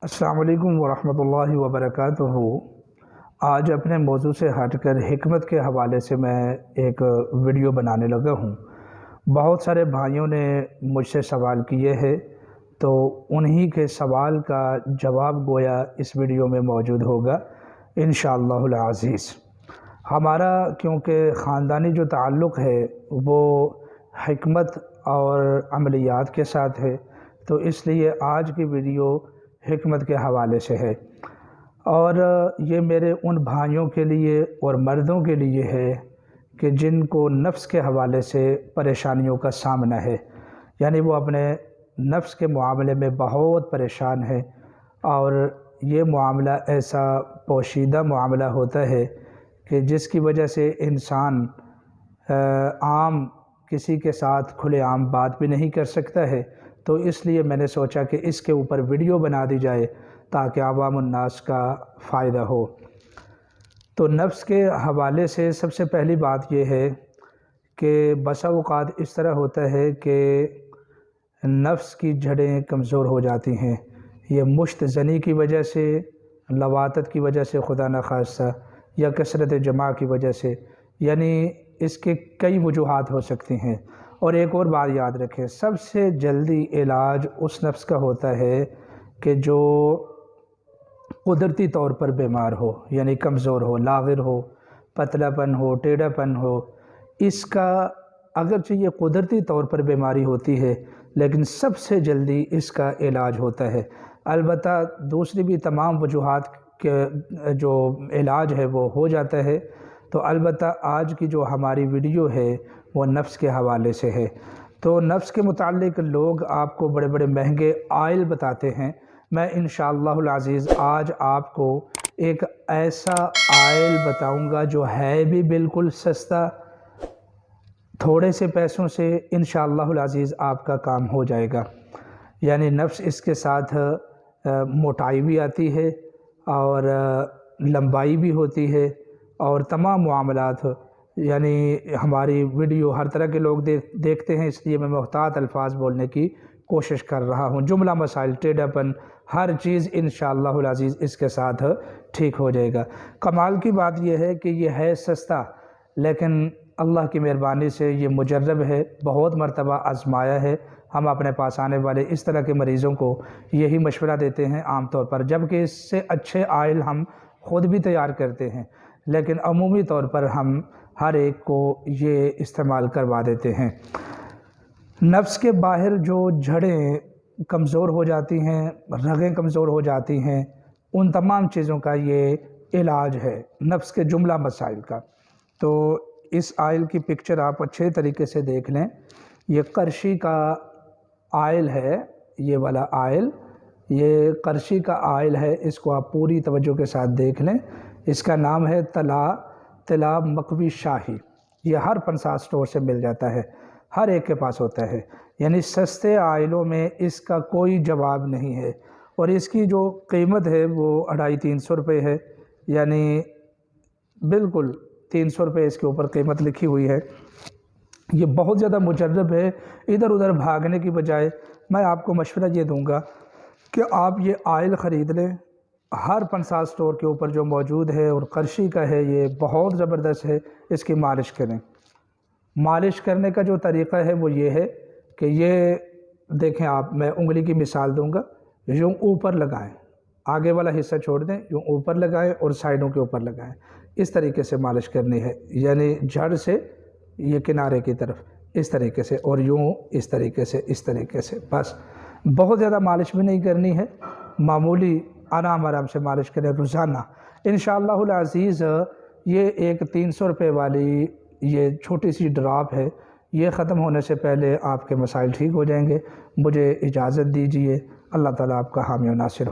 السلام علیکم ورحمۃ اللہ وبرکاتہ۔ آج اپنے موضوع سے ہٹ کر حکمت کے حوالے سے میں ایک ویڈیو بنانے لگا ہوں۔ بہت سارے بھائیوں نے مجھ سے سوال کیے ہیں، تو انہی کے سوال کا جواب گویا اس ویڈیو میں موجود ہوگا انشاءاللہ العزیز۔ ہمارا کیونکہ خاندانی جو تعلق ہے وہ حکمت اور عملیات کے ساتھ ہے، تو اس لیے آج کی ویڈیو حکمت کے حوالے سے ہے، اور یہ میرے ان بھائیوں کے لیے اور مردوں کے لیے ہے کہ جن کو نفس کے حوالے سے پریشانیوں کا سامنا ہے، یعنی وہ اپنے نفس کے معاملے میں بہت پریشان ہے، اور یہ معاملہ ایسا پوشیدہ معاملہ ہوتا ہے کہ جس کی وجہ سے انسان عام کسی کے ساتھ کھلے عام بات بھی نہیں کر سکتا ہے۔ تو اس لیے میں نے سوچا کہ اس کے اوپر ویڈیو بنا دی جائے تاکہ عوام الناس کا فائدہ ہو۔ تو نفس کے حوالے سے سب سے پہلی بات یہ ہے کہ بسا اوقات اس طرح ہوتا ہے کہ نفس کی جڑیں کمزور ہو جاتی ہیں، یہ مشت زنی کی وجہ سے، لواطت کی وجہ سے خدا نخواستہ، یا کثرت جماع کی وجہ سے، یعنی اس کے کئی وجوہات ہو سکتی ہیں۔ اور ایک اور بات یاد رکھیں، سب سے جلدی علاج اس نفس کا ہوتا ہے کہ جو قدرتی طور پر بیمار ہو، یعنی کمزور ہو، لاغر ہو، پتلا پن ہو، ٹیڑھا پن ہو۔ اس کا اگرچہ یہ قدرتی طور پر بیماری ہوتی ہے، لیکن سب سے جلدی اس کا علاج ہوتا ہے۔ البتہ دوسری بھی تمام وجوہات کے جو علاج ہے وہ ہو جاتا ہے۔ تو البتہ آج کی جو ہماری ویڈیو ہے وہ نفس کے حوالے سے ہے۔ تو نفس کے متعلق لوگ آپ کو بڑے بڑے مہنگے آئل بتاتے ہیں، میں انشاءاللہ العزیز آج آپ کو ایک ایسا آئل بتاؤں گا جو ہے بھی بالکل سستا، تھوڑے سے پیسوں سے انشاءاللہ العزیز آپ کا کام ہو جائے گا۔ یعنی نفس اس کے ساتھ موٹائی بھی آتی ہے اور لمبائی بھی ہوتی ہے، اور تمام معاملات، یعنی ہماری ویڈیو ہر طرح کے لوگ دیکھتے ہیں، اس لیے میں محتاط الفاظ بولنے کی کوشش کر رہا ہوں۔ جملہ مسائل، ٹیڑھا پن، ہر چیز انشاءاللہ العزیز اس کے ساتھ ٹھیک ہو جائے گا۔ کمال کی بات یہ ہے کہ یہ ہے سستا، لیکن اللہ کی مہربانی سے یہ مجرب ہے، بہت مرتبہ آزمایا ہے۔ ہم اپنے پاس آنے والے اس طرح کے مریضوں کو یہی مشورہ دیتے ہیں عام طور پر، جبکہ اس سے اچھے آئل ہم خود بھی تیار کرتے ہیں، لیکن عمومی طور پر ہم ہر ایک کو یہ استعمال کروا دیتے ہیں۔ نفس کے باہر جو جڑیں کمزور ہو جاتی ہیں، رگیں کمزور ہو جاتی ہیں، ان تمام چیزوں کا یہ علاج ہے نفس کے جملہ مسائل کا۔ تو اس آئل کی پکچر آپ اچھے طریقے سے دیکھ لیں، یہ قرشی کا آئل ہے، یہ والا آئل، یہ قرشی کا آئل ہے، اس کو آپ پوری توجہ کے ساتھ دیکھ لیں۔ اس کا نام ہے طلا مکوی شاہی، یہ ہر پنسا سٹور سے مل جاتا ہے، ہر ایک کے پاس ہوتا ہے، یعنی سستے آئلوں میں اس کا کوئی جواب نہیں ہے۔ اور اس کی جو قیمت ہے وہ 250-300 روپے ہے، یعنی بالکل 300 روپے اس کے اوپر قیمت لکھی ہوئی ہے۔ یہ بہت زیادہ مجرب ہے، ادھر ادھر بھاگنے کی بجائے میں آپ کو مشورہ یہ دوں گا کہ آپ یہ آئل خرید لیں، ہر پنسا سٹور کے اوپر جو موجود ہے، اور قرشی کا ہے، یہ بہت زبردست ہے۔ اس کی مالش کریں۔ مالش کرنے کا جو طریقہ ہے وہ یہ ہے کہ یہ دیکھیں، آپ میں انگلی کی مثال دوں گا، یوں اوپر لگائیں، آگے والا حصہ چھوڑ دیں، یوں اوپر لگائیں اور سائڈوں کے اوپر لگائیں، اس طریقے سے مالش کرنی ہے، یعنی جڑ سے یہ کنارے کی طرف اس طریقے سے، اور یوں اس طریقے سے، اس طریقے سے، بس بہت زیادہ مالش بھی نہیں کرنی ہے، معمولی آرام آرام سے مالش کریں روزانہ انشاءاللہ العزیز۔ یہ ایک 300 روپے والی یہ چھوٹی سی ڈراپ ہے، یہ ختم ہونے سے پہلے آپ کے مسائل ٹھیک ہو جائیں گے۔ مجھے اجازت دیجیے، اللہ تعالیٰ آپ کا حامی و ناصر ہو۔